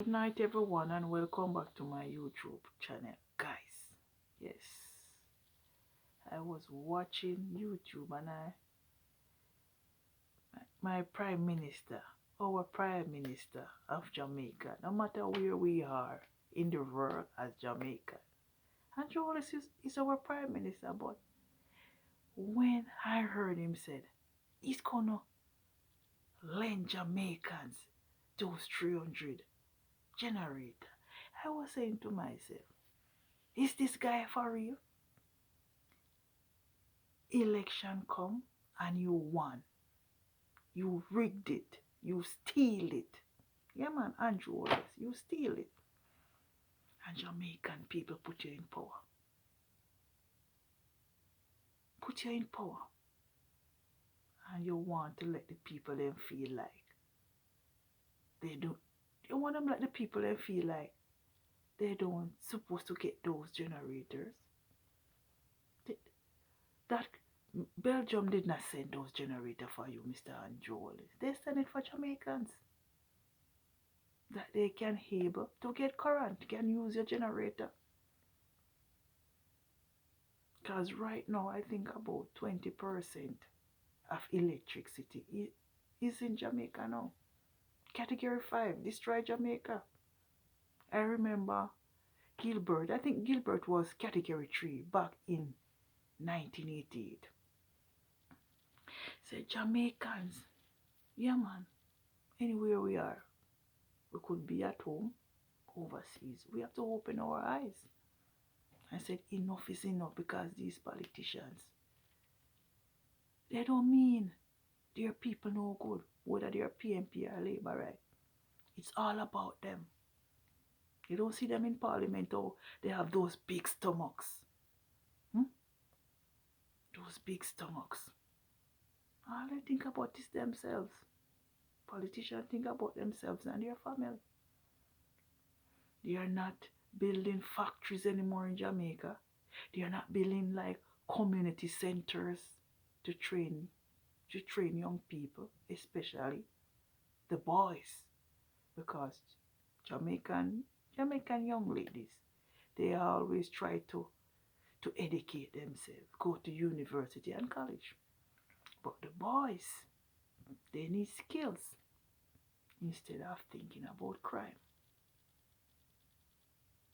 Good night, everyone, and welcome back to my YouTube channel, guys. Yes, I was watching YouTube and my Prime Minister, our Prime Minister of Jamaica, no matter where we are in the world as Jamaica, and Jolis is our Prime Minister, but when I heard him said he's gonna lend Jamaicans those 300 generator, I was saying to myself, is this guy for real? Election come and you won. You rigged it. You steal it. Yeah, man, Andrew Wallace, you steal it. And Jamaican people put you in power. Put you in power. And you want to let the people then feel like they don't. You want them let the people then feel like they don't supposed to get those generators. That Belgium did not send those generators for you, Mr. Andrew Wallace. They sent it for Jamaicans. That they can able to get current, can use your generator. Because right now I think about 20% of electricity is in Jamaica now. Category 5, destroy Jamaica. I remember Gilbert, I think Gilbert was category 3 back in 1988. Said Jamaicans, yeah man, anywhere we are, we could be at home, overseas. We have to open our eyes. I said enough is enough because these politicians, they don't mean their people no good, whether they're PNP or Labour, right? It's all about them. You don't see them in Parliament, or they have those big stomachs. Hmm? Those big stomachs. All they think about is themselves. Politicians think about themselves and their family. They are not building factories anymore in Jamaica. They are not building like community centers to train young people, especially the boys, because Jamaican Jamaican young ladies, they always try to educate themselves, go to university and college. But the boys, they need skills instead of thinking about crime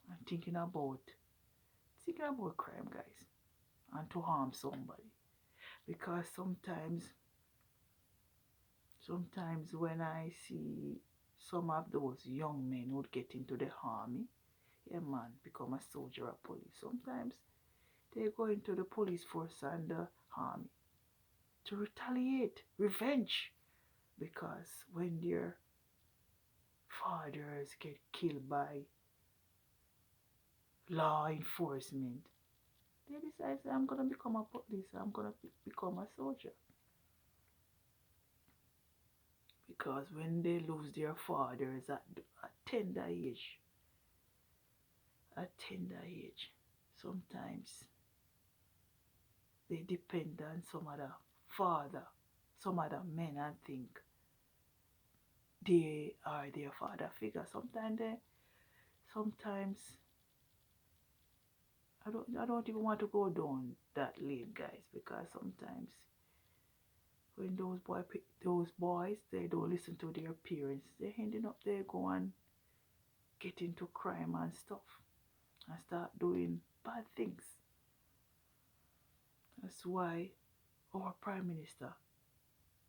and thinking about crime, guys, and to harm somebody. Because sometimes when I see some of those young men who get into the army, yeah man, become a soldier or police. Sometimes they go into the police force and the army to retaliate, revenge. Because when their fathers get killed by law enforcement, they decide, I'm going to become a police, I'm going to become a soldier. Because when they lose their fathers at tender age, sometimes they depend on some other father, some other men, and think they are their father figure. Sometimes I don't even want to go down that lane, guys, because sometimes when those boys they don't listen to their parents, they ending up there go and get into crime and stuff and start doing bad things. That's why our Prime Minister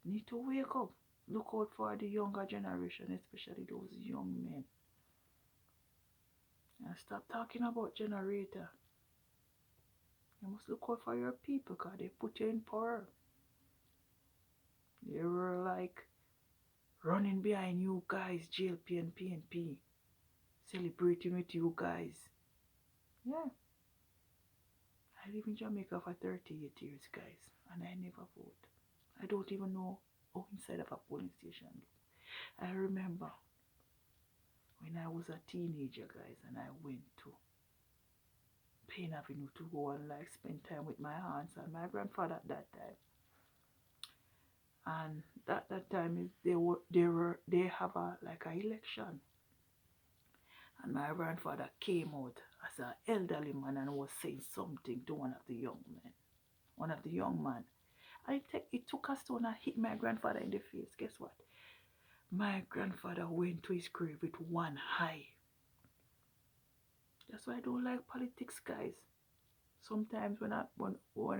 need to wake up, look out for the younger generation, especially those young men, and stop talking about generator. You must look out for your people because they put you in power. They were like running behind you guys, JLP and PNP, celebrating with you guys. Yeah, I live in Jamaica for 38 years, guys, and I never vote. I don't even know how inside of a polling station. I remember when I was a teenager, guys, and I went to Payne Avenue to go and like spend time with my aunts and my grandfather at that time. And that time is they have a like a election. And my grandfather came out as an elderly man and was saying something to one of the young men. One of the young man. And it took a stone and hit my grandfather in the face. Guess what? My grandfather went to his grave with one eye. That's why I don't like politics, guys. Sometimes when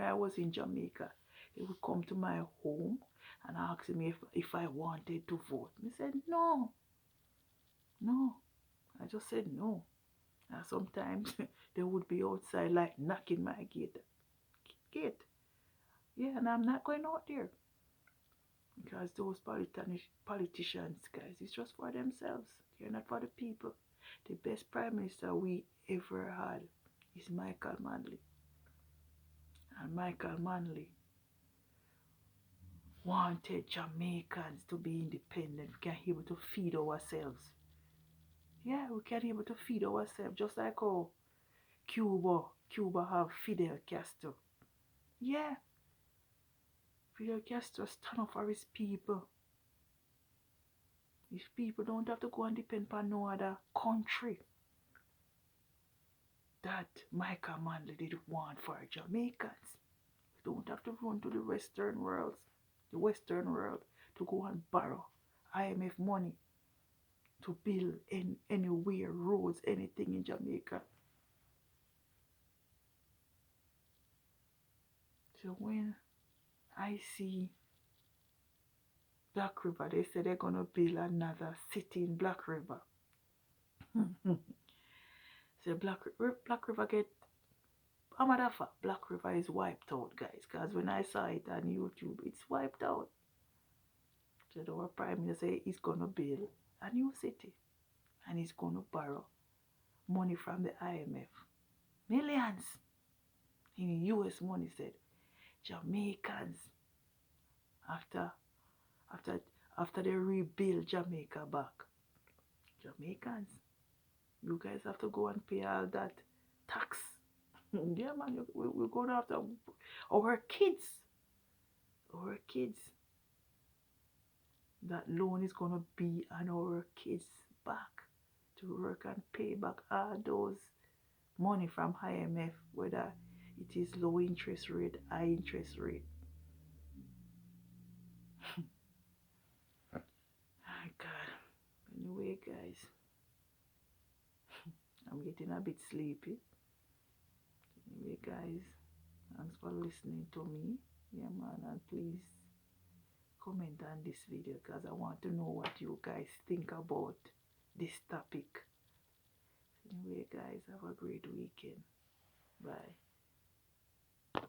I was in Jamaica, they would come to my home and ask me if I wanted to vote. I said no. No. I just said no. And sometimes they would be outside like knocking my gate. Yeah, and I'm not going out there. Because those politicians, guys, it's just for themselves. They're not for the people. The best prime minister we ever had is Michael Manley. And Michael Manley wanted Jamaicans to be independent. We can be able to feed ourselves. Yeah, we can be able to feed ourselves. Just like how Cuba have Fidel Castro. Yeah, Fidel Castro stand up for his people. His people don't have to go and depend on no other country. That Michael Manley did want for Jamaicans. We don't have to run to the Western world, to go and borrow IMF money to build anywhere, roads, anything in Jamaica. So when I see Black River, they say they're gonna build another city in Black River. So Black River get a matter of fact, Black River is wiped out, guys. Because when I saw it on YouTube, it's wiped out. So our prime minister say he's gonna build a new city, and he's gonna borrow money from the IMF, millions in US money. Said Jamaicans, after after after they rebuild Jamaica back, Jamaicans, you guys have to go and pay all that tax. Yeah, man, we're going after our kids. Our kids. That loan is going to be on our kids' back to work and pay back all those money from IMF, whether it is low interest rate, high interest rate. My God. Anyway, guys, I'm getting a bit sleepy. Anyway, guys, thanks for listening to me. Yeah, man, and please comment on this video because I want to know what you guys think about this topic. Anyway, guys, have a great weekend. Bye.